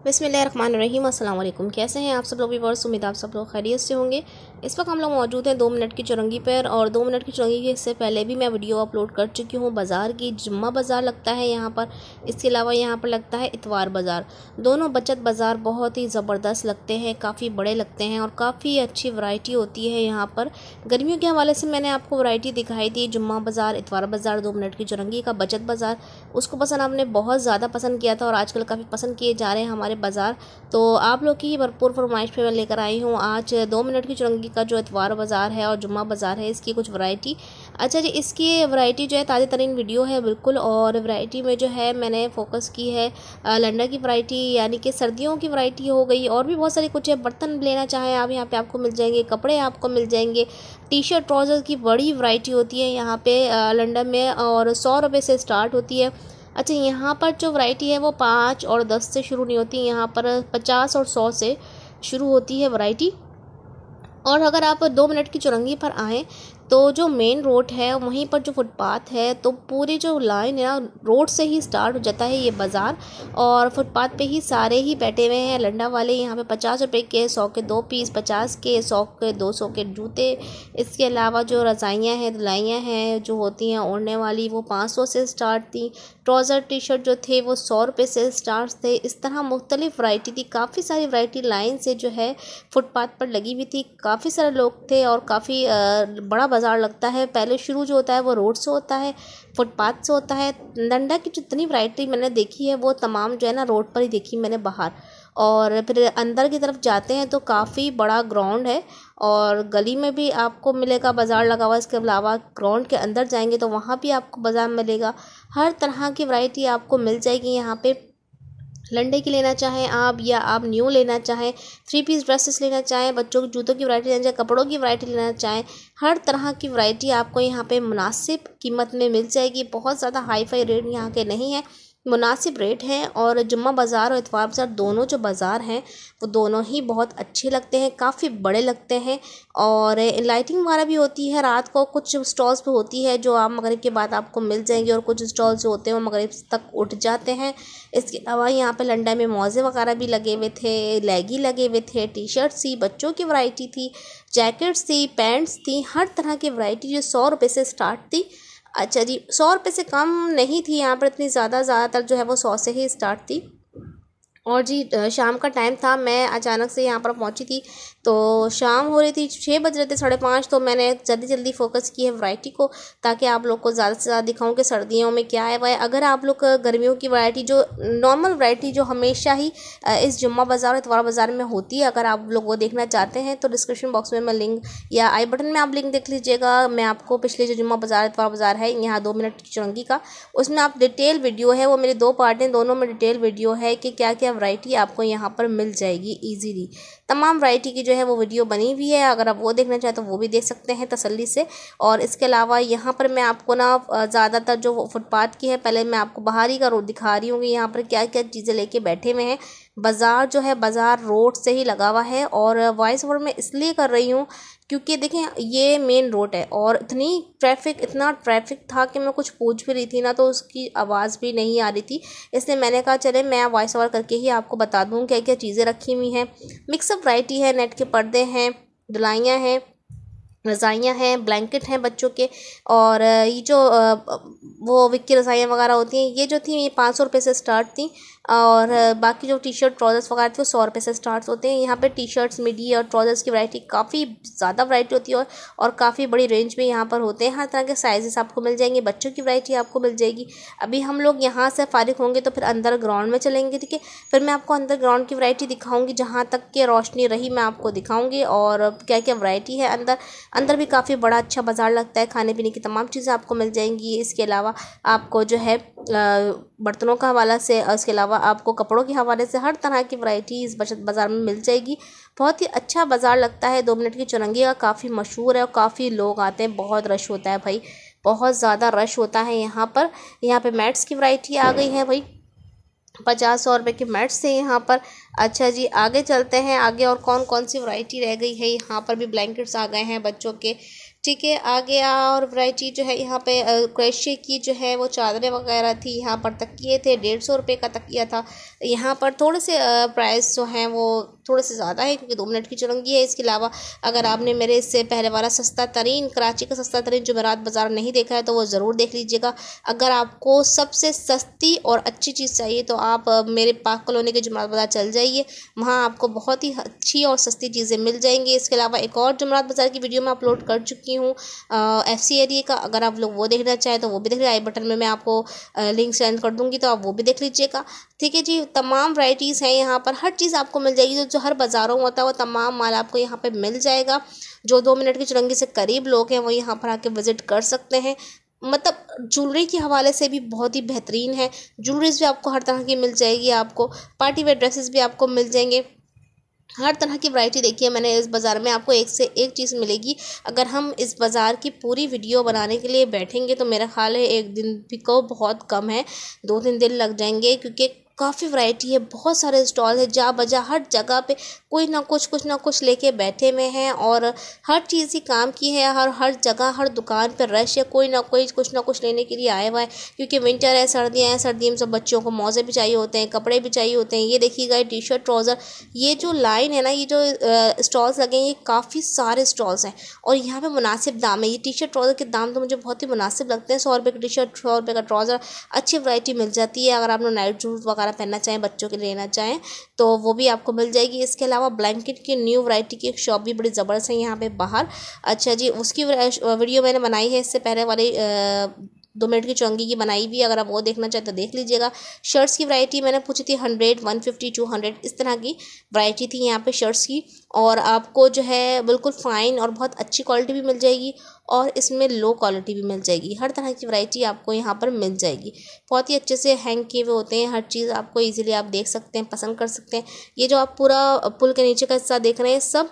बिस्मिल्लाहिर्रहमानिर्रहीम। अस्सलाम वालेकुम। कैसे हैं आप सब लोग व्यूअर्स? उम्मीद आप सब लोग खैरियत से होंगे। इस वक्त हम लोग मौजूद हैं 2 मिनट की चुरंगी पर, और 2 मिनट की चुरंगी के इससे पहले भी मैं वीडियो अपलोड कर चुकी हूँ बाज़ार की। जुम्मा बाज़ार लगता है यहाँ पर, इसके अलावा यहाँ पर लगता है इतवार बाज़ार। दोनों बचत बाज़ार बहुत ही ज़बरदस्त लगते हैं, काफ़ी बड़े लगते हैं और काफ़ी अच्छी वैरायटी होती है यहाँ पर। गर्मियों के हवाले से मैंने आपको वैरायटी दिखाई दी, जुम्मा बाज़ार, इतवार बाज़ार, 2 मिनट की चुरंगी का बचत बाज़ार। उसको पसंद आपने बहुत ज़्यादा पसंद किया था और आजकल काफ़ी पसंद किए जा रहे हैं हमारे बाज़ार। तो आप लोग की भरपूर फरमाइश पे मैं लेकर आई हूँ आज 2 मिनट की चुरंगी का जो इतवार बाज़ार है और जुम्मा बाज़ार है, इसकी कुछ वैरायटी। अच्छा जी, इसकी वैरायटी जो है ताज़ा तरीन वीडियो है बिल्कुल, और वैरायटी में जो है मैंने फोकस की है लंडा की वैरायटी, यानी कि सर्दियों की वैरायटी हो गई। और भी बहुत सारी कुछ है, बर्तन लेना चाहें आप यहाँ पे आपको मिल जाएंगे, कपड़े आपको मिल जाएंगे, टी शर्ट ट्राउज़र की बड़ी वैरायटी होती है यहाँ पे लंडन में, और 100 रुपये से स्टार्ट होती है। अच्छा, यहाँ पर जो वैरायटी है वो 5 और 10 से शुरू नहीं होती, यहाँ पर 50 और 100 से शुरू होती है वैरायटी। और अगर आप 2 मिनट की चुरंगी पर आएँ तो जो मेन रोड है वहीं पर जो फुटपाथ है, तो पूरी जो लाइन है ना, रोड से ही स्टार्ट हो जाता है ये बाज़ार, और फुटपाथ पे ही सारे ही बैठे हुए हैं लंडा वाले। यहाँ पे 50 रुपये के 100 के 2 पीस, 50 के 100 के 200 के जूते। इसके अलावा जो रज़ाइयाँ हैं, धुलाइयाँ हैं जो होती हैं ओढ़ने वाली, वो 500 से स्टार्ट थी। ट्राउज़र टी शर्ट जो थे वो 100 रुपये से स्टार्ट थे। इस तरह मुख्तलिफ वैरायटी थी, काफ़ी सारी वैरायटी लाइन से जो है फुटपाथ पर लगी हुई थी। काफ़ी सारे लोग थे और काफ़ी बड़ा बाज़ार लगता है। पहले शुरू जो होता है वो रोड से होता है, फुटपाथ से होता है। लंडा की जितनी वैरायटी मैंने देखी है वो तमाम जो है ना रोड पर ही देखी मैंने बाहर। और फिर अंदर की तरफ जाते हैं तो काफ़ी बड़ा ग्राउंड है, और गली में भी आपको मिलेगा बाज़ार लगा हुआ। इसके अलावा ग्राउंड के अंदर जाएंगे तो वहाँ भी आपको बाज़ार मिलेगा। हर तरह की वैरायटी आपको मिल जाएगी यहाँ पे। लंडे की लेना चाहें आप, या आप न्यू लेना चाहें, 3 पीस ड्रेसेस लेना चाहें, बच्चों के जूतों की वैरायटी लेना चाहें, कपड़ों की वैरायटी लेना चाहें, हर तरह की वैरायटी आपको यहाँ पे मुनासिब कीमत में मिल जाएगी। बहुत ज़्यादा हाई फाई रेट यहाँ के नहीं है, मुनासिब रेट हैं। और जुम्मा बाज़ार और इतवार बाज़ार दोनों जो बाज़ार हैं वो दोनों ही बहुत अच्छे लगते हैं, काफ़ी बड़े लगते हैं। और लाइटिंग वगैरह भी होती है रात को, कुछ स्टॉल्स पे होती है जो आप मगरिब के बाद आपको मिल जाएंगे, और कुछ स्टॉल्स जो होते हैं वो मगरिब तक उठ जाते हैं। इसके अलावा यहाँ पे लंडा में मौजे वगैरह भी लगे हुए थे, लेगी लगे हुए थे, टी शर्ट्स थी, बच्चों की वैरायटी थी, जैकेट्स थी, पैंट्स थी, हर तरह की वैरायटी जो 100 रुपये से स्टार्ट थी। अच्छा जी, 100 रुपये से कम नहीं थी यहाँ पर इतनी ज़्यादातर जो है वो 100 से ही स्टार्ट थी। और जी शाम का टाइम था, मैं अचानक से यहाँ पर पहुँची थी तो शाम हो रही थी, 6 बज रहे थे, 5:30। तो मैंने जल्दी फोकस की है वैरायटी को, ताकि आप लोग को ज़्यादा से ज़्यादा दिखाऊं कि सर्दियों में क्या है वह। अगर आप लोग गर्मियों की वैरायटी, जो नॉर्मल वैरायटी जो हमेशा ही इस जुम्मा बाज़ार इतवार बाज़ार में होती है, अगर आप लोग वो देखना चाहते हैं तो डिस्क्रिप्शन बॉक्स में मैं लिंक, या आई बटन में आप लिंक देख लीजिएगा। मैं आपको पिछले जो जुम्मा बाज़ार इतवार बाज़ार है यहाँ 2 मिनट की चुरंगी का, उसमें आप डिटेल वीडियो है, वो मेरे 2 पार्ट हैं, दोनों में डिटेल वीडियो है कि क्या क्या वैरायटी आपको यहाँ पर मिल जाएगी ईजीली। तमाम वैरायटी की जो है वो वीडियो बनी हुई है, अगर आप वो देखना चाहें तो वो भी देख सकते हैं तसल्ली से। और इसके अलावा यहाँ पर मैं आपको ना ज़्यादातर जो फुटपाथ की है, पहले मैं आपको बाहरी का रोड दिखा रही हूँ कि यहाँ पर क्या क्या चीज़ें लेके बैठे हुए हैं। बाज़ार जो है बाज़ार रोड से ही लगा हुआ है, और वॉइस ओवर मैं इसलिए कर रही हूँ क्योंकि देखें ये मेन रोड है, और इतना ट्रैफिक था कि मैं कुछ पूछ भी रही थी ना तो उसकी आवाज़ भी नहीं आ रही थी। इसलिए मैंने कहा चले मैं वॉइस ओवर करके ही आपको बता दूँ क्या क्या चीज़ें रखी हुई हैं। मिक्सअप वैरायटी है, नेट के पर्दे हैं, धुलाइयाँ हैं, रज़ाइयाँ हैं, ब्लैंकेट हैं बच्चों के। और ये जो वो विक्की रज़ाइयाँ वगैरह होती हैं, ये जो थी ये 500 रुपये से स्टार्ट थी। और बाकी जो टी शर्ट ट्राउज़र्स वगैरह थे वो 100 रुपये से स्टार्ट होते हैं। यहाँ पे टी शर्ट्स, मिडी और ट्राउज़र्स की वैरायटी काफ़ी ज़्यादा वैरायटी होती है, और काफ़ी बड़ी रेंज में यहाँ पर होते हैं। हर तरह के साइज़ेस आपको मिल जाएंगे, बच्चों की वैरायटी आपको मिल जाएगी। अभी हम लोग यहाँ से फारिग होंगे तो फिर अंदर ग्राउंड में चलेंगे, ठीक है। फिर मैं आपको अंदर ग्राउंड की वैरायटी दिखाऊँगी, जहाँ तक के रोशनी रही मैं आपको दिखाऊँगी, और क्या क्या वैरायटी है अंदर भी काफ़ी बड़ा अच्छा बाज़ार लगता है। खाने पीने की तमाम चीज़ें आपको मिल जाएंगी। इसके अलावा आपको जो है बर्तनों का हवाला से, इसके अलावा आपको कपड़ों के हवाले से हर तरह की वैरायटी इस बचत बाज़ार में मिल जाएगी। बहुत ही अच्छा बाज़ार लगता है। 2 मिनट की चुरंगी का काफ़ी मशहूर है और काफ़ी लोग आते हैं, बहुत रश होता है भाई, बहुत ज़्यादा रश होता है यहाँ पर। यहाँ पे मैट्स की वैरायटी आ गई है भाई, 50-100 रुपये के मैट्स हैं यहाँ पर। अच्छा जी, आगे चलते हैं, आगे और कौन कौन सी वैरायटी रह गई है। यहाँ पर भी ब्लैंकेट्स आ गए हैं बच्चों के, ठीक है। आ गया और वैरायटी जो है यहाँ पे क्रोशिया की जो है वो चादरें वगैरह थी। यहाँ पर तकिए थे, 150 रुपये का तकिया था। यहाँ पर थोड़े से प्राइस जो हैं वो थोड़े से ज़्यादा है क्योंकि 2 मिनट की चुरंगी है। इसके अलावा अगर आपने मेरे इससे पहले वाला सस्ता तरीन कराची का सस्ता तरीन जुमेरात बाज़ार नहीं देखा है तो वो ज़रूर देख लीजिएगा। अगर आपको सबसे सस्ती और अच्छी चीज़ चाहिए तो आप मेरे पाक कॉलोनी के जुमेरात बाज़ार चल जाइए, वहाँ आपको बहुत ही अच्छी और सस्ती चीज़ें मिल जाएंगी। इसके अलावा एक और जुमेरात बाज़ार की वीडियो मैं अपलोड कर चुकी हूँ FC एरिया का, अगर आप लोग वो देखना चाहें तो वो भी देख लीजिए। आई बटन में मैं आपको लिंक सेंड कर दूँगी तो आप वो भी देख लीजिएगा। ठीक है जी। तमाम वैरायटीज़ हैं यहाँ पर, हर चीज़ आपको मिल जाएगी। जो हर बाज़ारों में होता है वो तमाम माल आपको यहाँ पे मिल जाएगा। जो 2 मिनट की चुरंगी से करीब लोग हैं वो यहाँ पर आके विज़िट कर सकते हैं। मतलब ज्वेलरी के हवाले से भी बहुत ही बेहतरीन है। ज्वेलरीज भी आपको हर तरह की मिल जाएगी, आपको पार्टी वेयर ड्रेसेस भी आपको मिल जाएंगे। हर तरह की वैरायटी देखिए मैंने इस बाज़ार में, आपको एक से एक चीज़ मिलेगी। अगर हम इस बाज़ार की पूरी वीडियो बनाने के लिए बैठेंगे तो मेरा ख्याल है एक दिन भी को बहुत कम है, 2-3 दिन लग जाएंगे क्योंकि काफ़ी वैरायटी है। बहुत सारे स्टॉल है, जा बजा हर जगह पे कोई ना कुछ लेके बैठे हुए हैं और हर चीज़ ही काम की है। हर जगह हर दुकान पर रश है, कोई ना कोई कुछ ना कुछ लेने के लिए आया हुआ है क्योंकि विंटर है, सर्दियाँ हैं। सर्दियों में सब बच्चों को मोज़े भी चाहिए होते हैं, कपड़े भी चाहिए होते हैं। ये देखिएगा टी शर्ट ट्राउज़र, ये जो लाइन है ना, ये जो स्टॉल्स लगे हैं ये काफ़ी सारे स्टॉल्स हैं और यहाँ पे मुनासिब दाम है। ये टी शर्ट ट्राउज़र के दाम तो मुझे बहुत ही मुनासिब लगते हैं। 100 रुपये की टी शर्ट, 100 रुपये का ट्राउज़र, अच्छी वैरायटी मिल जाती है। अगर आप लोग नाइट शूज़ वगैरह पहनना चाहें, बच्चों के लेना चाहें तो वो भी आपको मिल जाएगी। इसके अलावा ब्लैंकेट की न्यू वैरायटी की एक शॉप भी बड़ी ज़बरदस्त है यहाँ पे बाहर। अच्छा जी, उसकी वीडियो मैंने बनाई है इससे पहले वाली 2 मिनट की चुरंगी की बनाई भी, अगर आप वो देखना चाहें तो देख लीजिएगा। शर्ट्स की वैरायटी मैंने पूछी थी 100, 150, 200 इस तरह की वैरायटी थी यहाँ पे शर्ट्स की और आपको जो है बिल्कुल फ़ाइन और बहुत अच्छी क्वालिटी भी मिल जाएगी और इसमें लो क्वालिटी भी मिल जाएगी। हर तरह की वैरायटी आपको यहाँ पर मिल जाएगी। बहुत ही अच्छे से हैंग किए हुए होते हैं, हर चीज़ आपको ईजिली आप देख सकते हैं, पसंद कर सकते हैं। ये जो आप पूरा पुल के नीचे का हिस्सा देख रहे हैं सब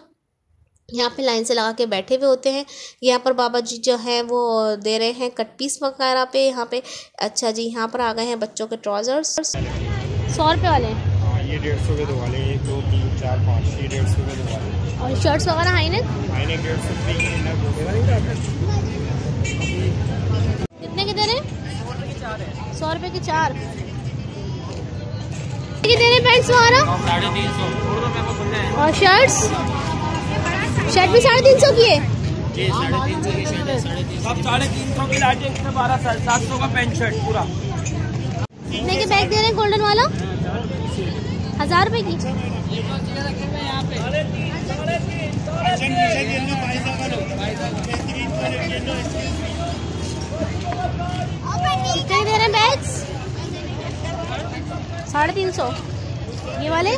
यहाँ पे लाइन से लगा के बैठे हुए होते हैं। यहाँ पर बाबा जी जो हैं वो दे रहे हैं कट पीस वगैरह पे यहाँ पे। अच्छा जी, यहाँ पर आ गए हैं बच्चों के ट्राउज़र्स 100 रुपये वाले। ये 150 के 2 वाले, 1 2 3 4 5, ये 150 के 2 वाले। और शर्ट्स वगैरह हाईनेक 150 कितने के दे रहे हैं? 100 रुपये के 4 के दे रहे हैं। पैंट्स वगैरह 350 और शर्ट्स शर्ट भी 350 की है जी, 350 की शर्ट है, 350 सब 350 की लाटे, इसमें 1200 का पैंट शर्ट पूरा। कितने के बैग दे रहे हैं? गोल्डन वाला 1000 रुपये की। कितने दे रहे हैं बैग्स? 350। ये वाले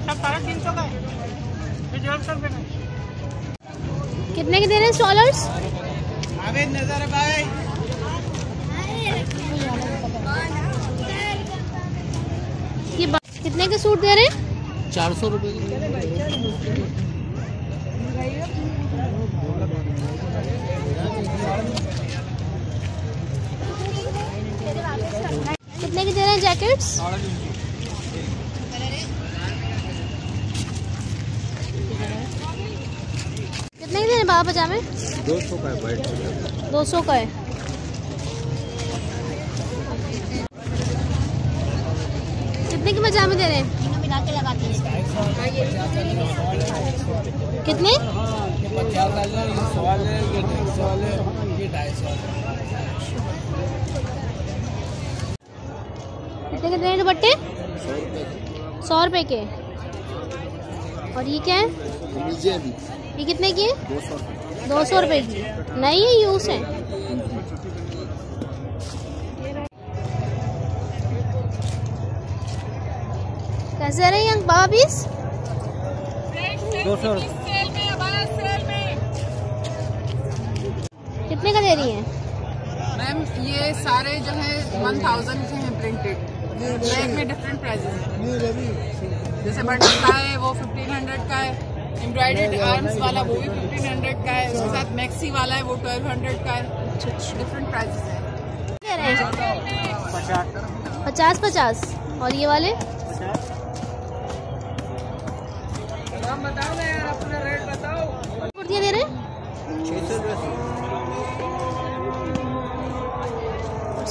350 का है, 150 रुपये का। कितने के दे रहे हैं स्टॉलर्स? नजर भाई ये कितने के सूट दे रहे हैं? 400 रुपये की। कितने के दे रहे हैं जैकेट्स? कितने के दे रहे हैं बाबा पजामे? 200 का है, 200 का है। कितने के पजामे दे रहे हैं? मिला के लगाते हैं। कितने? कितने के दे रहे हैं दुपट्टे? 100 रुपये के। और ये क्या है? ये कितने की है? 200 रुपये की। नहीं है, यूज है। कैसे रहे हैं बाबा पीस? 200। कितने का दे रही हैं? मैम ये सारे जो है 1000 के हैं प्रिंटेड। बैग में डिफरेंट प्राइसेस हैं। जैसे बटन का है वो 1500 का है, एम्ब्रॉयडर्ड आर्म्स वाला वो भी 1500 का है, उसके साथ मैक्सी वाला है वो 1200 का है। डिफरेंट प्राइसेस हैं। दे रहे हैं 50-50। और ये वाले बताओ ना यार, अपना रेट बताओ। कुर्तियाँ दे रहे हैं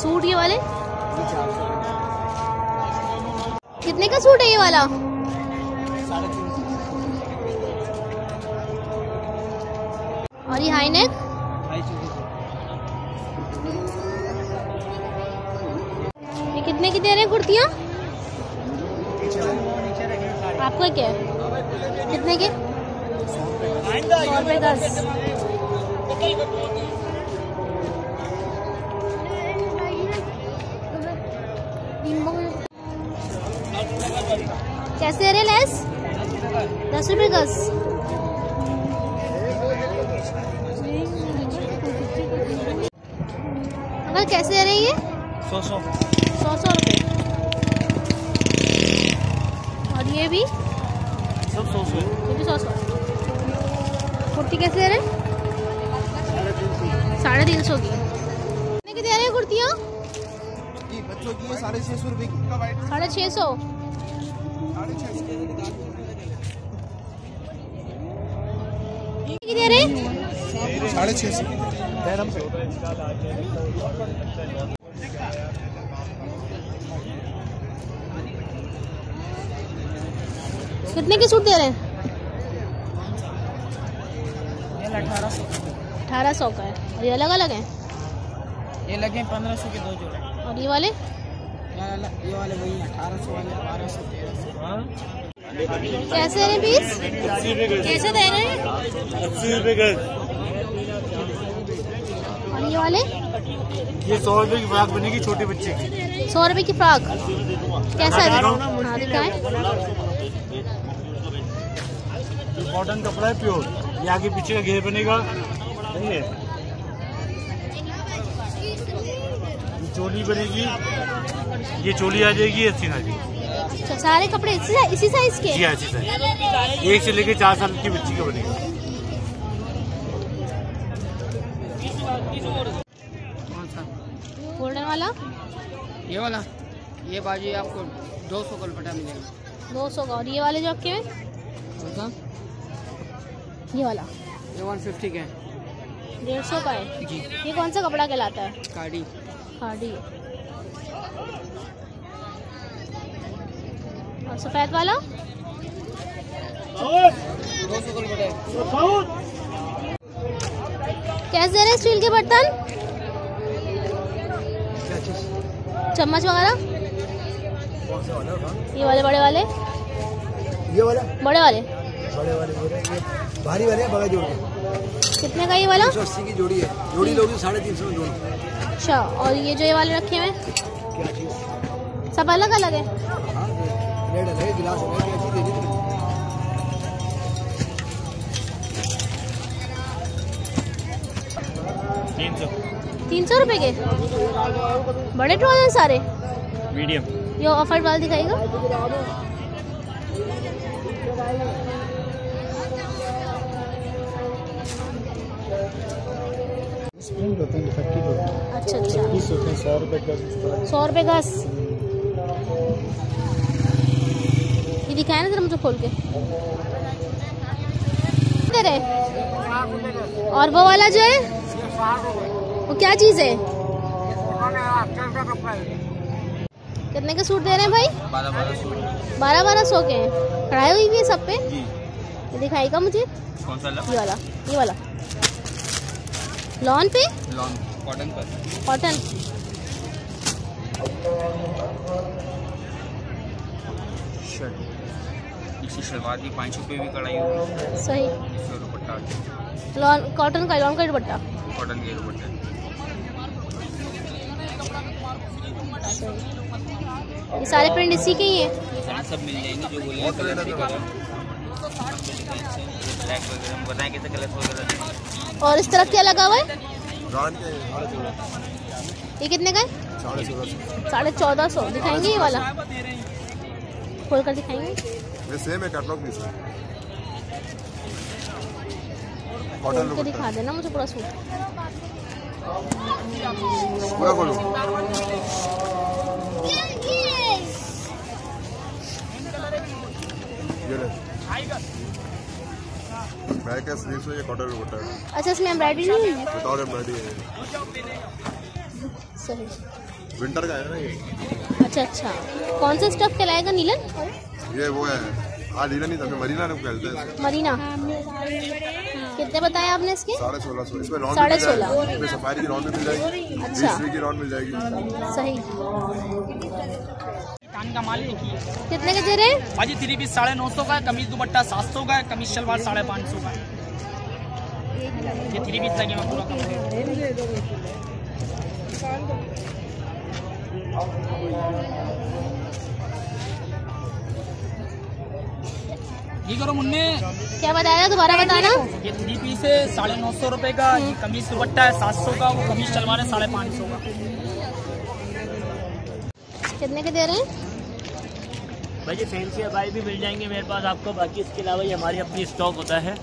सूट ये वाले कितने का सूट है ये वाला? और ये हाई नेक ये कितने की दे रहे हैं कुर्तियाँ? आपका क्या है? कितने के? 100 रुपये 10। कैसे दे रहे लेस? 10 रुपये गज। अंकल कैसे दे रहे हैं ये? 100 रुपये। और ये भी सब 100 ये भी 100। कुर्ती कैसे दे रहे हैं? 350 की। कितने की दे रहे हैं कुर्तियाँ? बच्चों की 650 रुपए की। 650। दे रहे हैं 650 कितने के सूट दे रहे हैं? 1800 का है। और ये अलग अलग है? ये लगे 1500 के 2 जोड़े। और ये वाले वही 1800 वाले 1200 1300। कैसे दे रहे हैं पीस? कैसे दे रहे हैं? 80 रुपए का। और ये वाले ये 100 रुपए की फ्रॉक बनेगी छोटे बच्चे की। 100 रुपए की फ्रॉक कैसा है? हाँ दिखाएं। कॉटन कपड़ा है प्योर। ये आगे पीछे का घेर बनेगा। ये चोली बनेगी। ये चोली आ जाएगी 80 आ जाएगी। अच्छा सारे कपड़े इसी साइज के? जी हाँ इसी साइज। 1 से लेके 4 साल की बच्ची का बनेगा। गोल्डन वाला ये वाला ये बाजू आपको 200 का दुपट्टा मिलेगा। 200 का। और ये वाले जो आपके में? ये वाला ये 150 का है। 150 का है जी। ये कौन सा कपड़ा कहलाता है? काड़ी। खाड़ी। और सफेद वाला 200 का दुपट्टा है। कैसे दे रहे हैं स्टील के बर्तन? चम्मच वगैरह ये वाले बड़े वाले? ये वाला बड़े वाले भारी वाले बड़ा जोड़ कितने का ये वाला? 180 की जोड़ी है। जोड़ी लोगी 350 में दोनों। अच्छा और ये जो ये वाले रखे हुए क्या चीज? सब अलग अलग है? रेड है गिलास है क्या चीज दे दी? 300 रुपए के बड़े ट्राउजर सारे? मीडियम। ये ऑफर वाला दिखाएगा। स्प्रिंग होते हैं डिफेक्टिव होते हैं। अच्छा अच्छा 20 होते हैं 100 रुपए का। 100 रुपए गज। ये दिखाया ना जरा मुझे खोल के दे रहे। और वो वाला जो है वो क्या चीज है? कितने के सूट दे रहे हैं भाई? 1200 के हैं। कढ़ाई हुई भी है सब पे? ये दिखाएगा मुझे। कौन सा? ये वाला लॉन पे? लॉन कॉटन पर। कॉटन। शर्ट इसी सलवार की 5 रुपये भी कढ़ाई होगी। सही। इसका दुपट्टा लॉन कॉटन का दुपट्टा। कॉटन के दुपट्टे। ये सारे प्रिंट इसी के ही हैं? सब मिल जाएंगे जो बोलेंगे कलर भी कलर ब्लैक वगैरह हम बताएं कैसे कलर वगैरह। और इस तरफ क्या लगा हुआ है? ये कितने का है? 1450। दिखाएंगे ये वाला खोल कर दिखाएंगे। ये सेम है कैटलॉग भी है। खोल के दिखा देना मुझे पूरा सूट। पूरा खोलो। ये ले बैक है, स्लीव्स है, ये कॉटन दुपट्टा है। अच्छा, इसमें एम्ब्रॉयडरी नहीं है? विदाउट एम्ब्रॉयडरी है। सही। विंटर का है ना ये। अच्छा, कौन सा स्टफ कहलाएगा? नीलन? ये वो है, हाँ नीलन नहीं था, मरीना लोग कहते हैं। मरीना। कितने बताए आपने इसके? 1650। इसमें रॉन 1650। इसमें सफारी की रॉन भी मिल जाएगी। अच्छा, की रॉन मिल जाएगी। सही। कान का माल एक ही है। कितने के दे रहे हैं भाजी? 3 पीस 950 का है, कमीज दुपट्टा 700 का है, कमीज शलवार 550 का है। ये 3 पीस लगे हुए पूरा कंप्लीट। ये करो मुन्ने। क्या बताया, दोबारा बताना। ये 3 पीस है 950 रुपए का। ये कमीज दुपट्टा है 700 का, वो कमीज शलवार है 550 का। कितने के दे रहे हैं भाई? फैंसी हवाई भी मिल जाएंगे मेरे पास आपको। बाकी इसके अलावा ये हमारी अपनी स्टॉक होता है।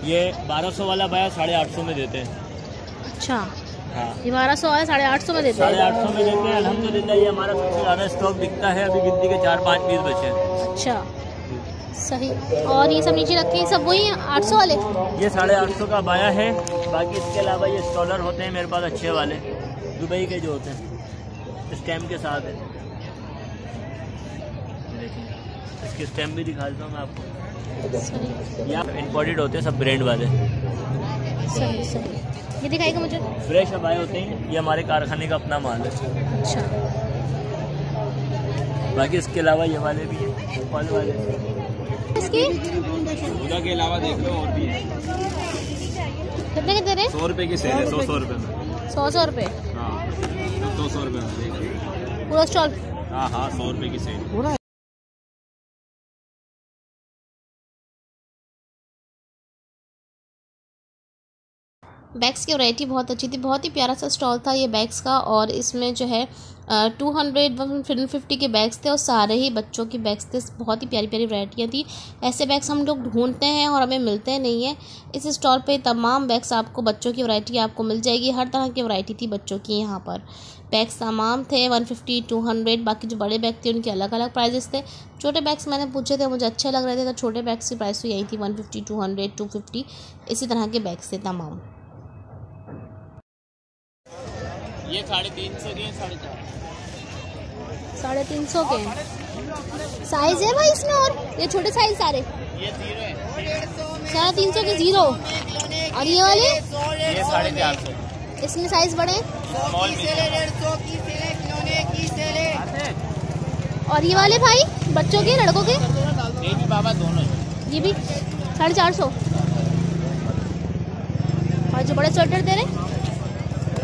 ये 1200 वाला बाया 850 में देते हैं। अच्छा, हाँ, ये 1200 है, 850 में देते हैं। 850 में देते हैं। अल्हम्दुलिल्लाह ये हमारा सबसे ज़्यादा स्टॉक बिकता है। अभी गिनती के 4-5 पीस बचे हैं। अच्छा, सही। और ये सब नीचे रखे हैं, सब वही हैं 800 वाले? ये 850 का बाया है। बाकी इसके अलावा ये स्टॉलर होते हैं मेरे पास अच्छे वाले, दुबई के जो होते हैं, स्टैम्प के साथ है। देखिए, इसकी स्टैम्प भी दिखा देता हूँ मैं आपको। ये इम्पोर्टेड होते हैं सब ब्रांड वाले। सही सही। ये दिखाएगा मुझे। फ्रेश हवाएं होते हैं, ये हमारे कारखाने का अपना माल है। अच्छा, बाकी इसके अलावा ये वाले भी हैं, फल वाले। इसकी उनका के अलावा देख लो और भी है। कितने के दे रहे हैं? 100 रुपए की सेल है। 100 रुपए में। 100 रुपए? हाँ, 200 रुपए में पूरा स्टॉल? हाँ हाँ, 100 रुपए की सेल। बैग्स की वैरायटी बहुत अच्छी थी, बहुत ही प्यारा सा स्टॉल था ये बैग्स का। और इसमें जो है 250 के बैग्स थे और सारे ही बच्चों के बैग्स थे। बहुत ही प्यारी प्यारी वैरायटियाँ थी। ऐसे बैग्स हम लोग ढूंढते हैं और हमें मिलते नहीं हैं। इस स्टॉल पे तमाम बैग्स आपको, बच्चों की वैरायटी आपको मिल जाएगी। हर तरह की वैरायटी थी बच्चों की यहाँ पर। बैग्स तमाम थे 150, 200। बाकी जो बड़े बैग थे उनके अलग अलग प्राइजेस थे। छोटे बैग्स मैंने पूछे थे, मुझे अच्छे लग रहे थे, तो छोटे बैग्स की प्राइस तो यही थी 150, 200, 250। इसी तरह के बैग्स थे तमाम। ये 350 के 350 के साइज है भाई इसमें। और ये छोटे साइज सारे? ये 0 है। 350 के 0। और ये वाले? ये 450। इसमें साइज बड़े हैं? और ये वाले भाई बच्चों के, लड़कों के? ये भी बाबा दोनों है। ये भी 450। और जो बड़े स्वेटर दे रहे?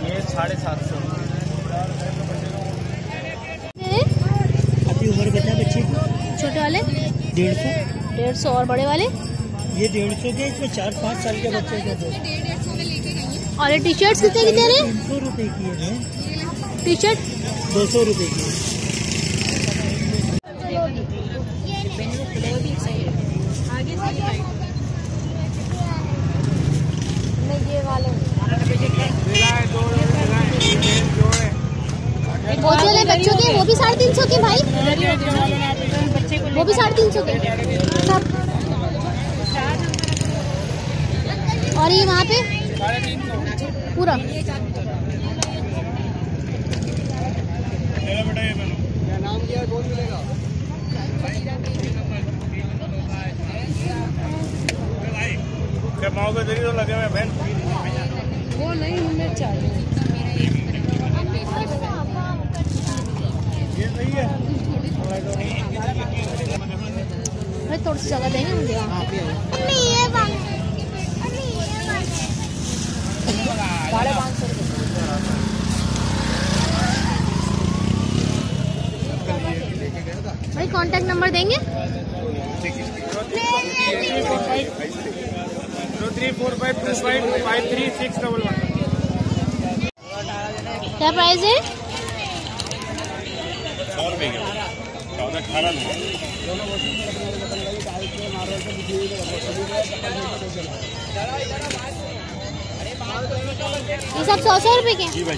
ये 750। आपकी उम्र कितना बच्चे की? छोटे वाले 150। और बड़े वाले? ये 150 के। इसमें 4-5 साल के बच्चे के दो। और ये टी शर्ट्स कितने की दे रहे हैं? 200 रुपए की है। टी शर्ट 200 रुपए की। ये वाले पोचे वाले बच्चों के, वो भी 350 के भाई? वो भी 350 के सब? और ये वहाँ पे पूरा? माओ के तो लगे हुए बहन। वो नहीं हमें चाहिए। ये सही है। भाई थोड़ी सी जगह देंगे मुझे? भाई कांटेक्ट नंबर देंगे? 0345253611। क्या प्राइस है? 100 रुपए के 18 में। ये सब 100 रुपए के? जी भाई।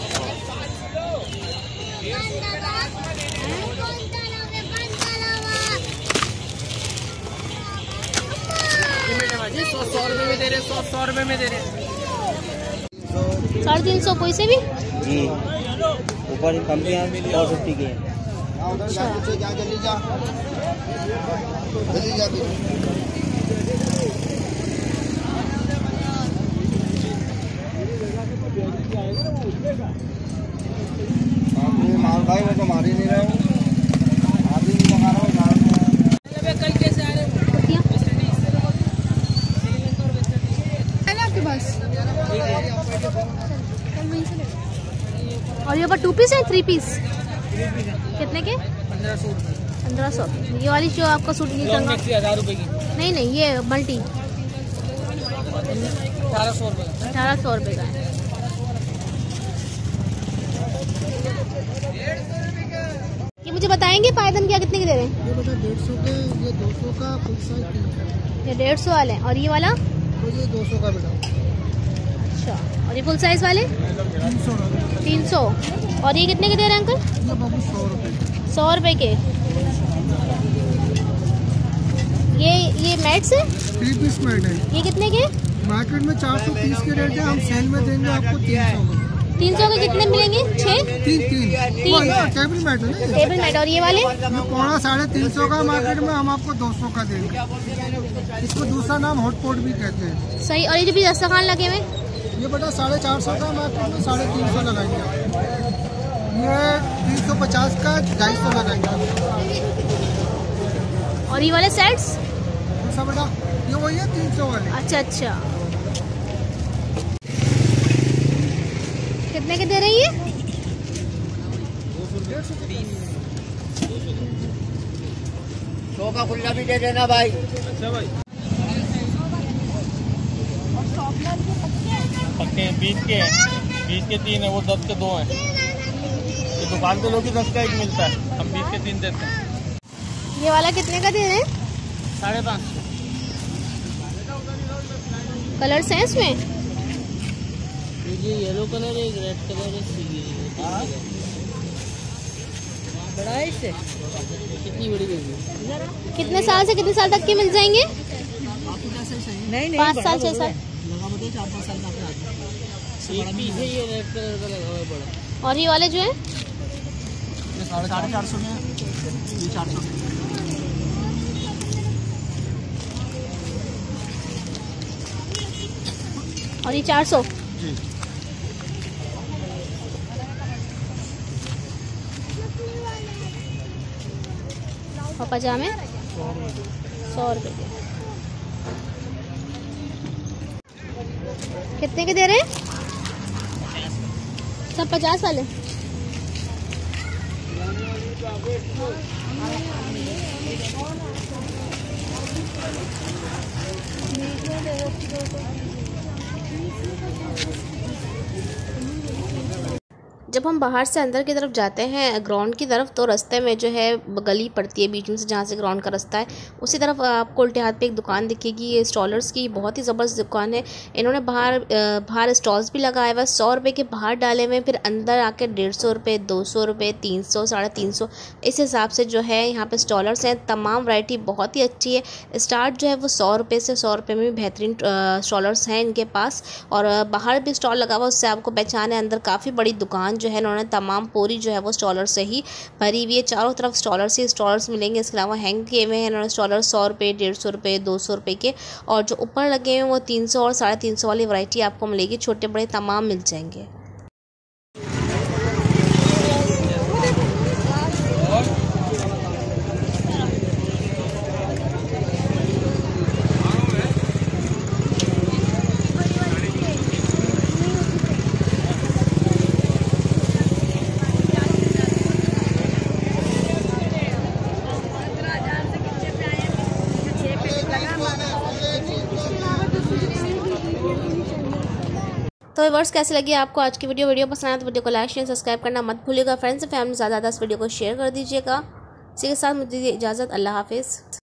जी 100 रुपए में दे रहे, 100 रुपए में दे रहे। 350 कोई से भी जी, ऊपर कंपनियाँ 450 की है। माल भाई वो तो मार ही नहीं रहे हो, आप ही नहीं लगा रहा हूँ। कल कैसे आ रहे है ना आपके पास? और ये ऊपर 2 पीस है 3 पीस कितने के? 1500। ये वाली जो आपका सूट ये 1000 रुपए की? नहीं ये मल्टी 1800 रुपए। 1800 रुपये का है। ये मुझे बताएंगे पायदन क्या कितने के दे रहे हैं? ये बता 150 के, ये 200 का फुल साइज 300। ये 150 वाले हैं और ये वाला? तो ये 200 का बेटा। अच्छा, और ये फुल साइज वाले? 300। और ये कितने के दे रहे हैं अंकल? ये बाबू 100 रुपये। 100 रुपये के। ये मैट्स है? 3 पीस मैट है। ये कितने के? मार्केट में 430 के रेट है, हम सेल में देंगे आपको 300 में। 300 के कितने मिलेंगे? 6? 3 टेबल मैट है ना, टेबल मैट। और ये वाले? ये पौना 350 का मार्केट में, हम आपको 200 का देंगे। इसको दूसरा नाम हॉटपॉट भी कहते हैं। सही। और ये जो भी दस्तरखान लगे हुए? ये बेटा 450 का मार्केट में 350 लगाएंगे। ये 350 का 250 लगाएंगे। और ये वाले सेट्स? ऐसा बेटा ये वही है 300 वाले। अच्छा। कितने के दे रही है? 100 का खुल्ला भी दे देना भाई। अच्छा भाई, पक्के हैं 20 के हैं, 20 के 3 है, वो 10 के 2 हैं। ये दुकान पे लोग 10 का 1 मिलता है, हम 20 के 3 देते हैं। ये वाला कितने का दे रहे हैं? 550। कलर है इसमें? ये येलो कलर है, रेड कलर है। बड़ा है इससे? कितनी बड़ी बेबी? कितने साल से कितने साल तक के मिल जाएंगे? नहीं 5 साल 6 साल। 4-5 साल का एक पीस है, ये रेड कलर का लगा हुआ है बड़ा। और ये वाले जो है? 450 में, ये 400 में। और ये 400। और पजामे 100 रुपये के। कितने के दे रहे हैं? सब 50 वाले? जब हम बाहर से अंदर की तरफ जाते हैं ग्राउंड की तरफ, तो रास्ते में जो है गली पड़ती है बीच में से, जहाँ से ग्राउंड का रास्ता है, उसी तरफ आपको उल्टे हाथ पे एक दुकान दिखेगी। ये स्टॉलर्स की बहुत ही ज़बरदस्त दुकान है। इन्होंने बाहर स्टॉल्स भी लगाए हुए, 100 रुपये के बाहर डाले हुए, फिर अंदर आके 150 रुपये, 200 रुपये, 300, 350, इस हिसाब से जो है यहाँ पे स्टॉलर्स हैं। तमाम वैरायटी बहुत ही अच्छी है। स्टार्ट जो है वो 100 रुपये से, 100 रुपये में भी बेहतरीन स्टॉलर्स हैं इनके पास। और बाहर भी स्टॉल लगा हुआ, उससे आपको पहचान है। अंदर काफ़ी बड़ी दुकान जो है इन्होंने तमाम पूरी जो है वो स्टॉलर से ही भरी हुई है। चारों तरफ स्टॉलर्स ही स्टॉलर्स मिलेंगे। इसके अलावा हैंग किए हुए हैं इन्होंने स्टॉलर 100 रुपये, 150 रुपये, 200 रुपये के। और जो ऊपर लगे हुए हैं वो 300 और 350 वाली वैरायटी आपको मिलेगी। छोटे बड़े तमाम मिल जाएंगे। तो व्यूअर्स, कैसे लगी आपको आज की वीडियो पसंद आया तो वीडियो को लाइक शेयर सब्सक्राइब करना मत भूलिएगा। फ्रेंड्स और फैमिली ज़्यादा इस वीडियो को शेयर कर दीजिएगा। इसी के साथ मुझे दीजिए इजाज़त। अल्लाह हाफिज़।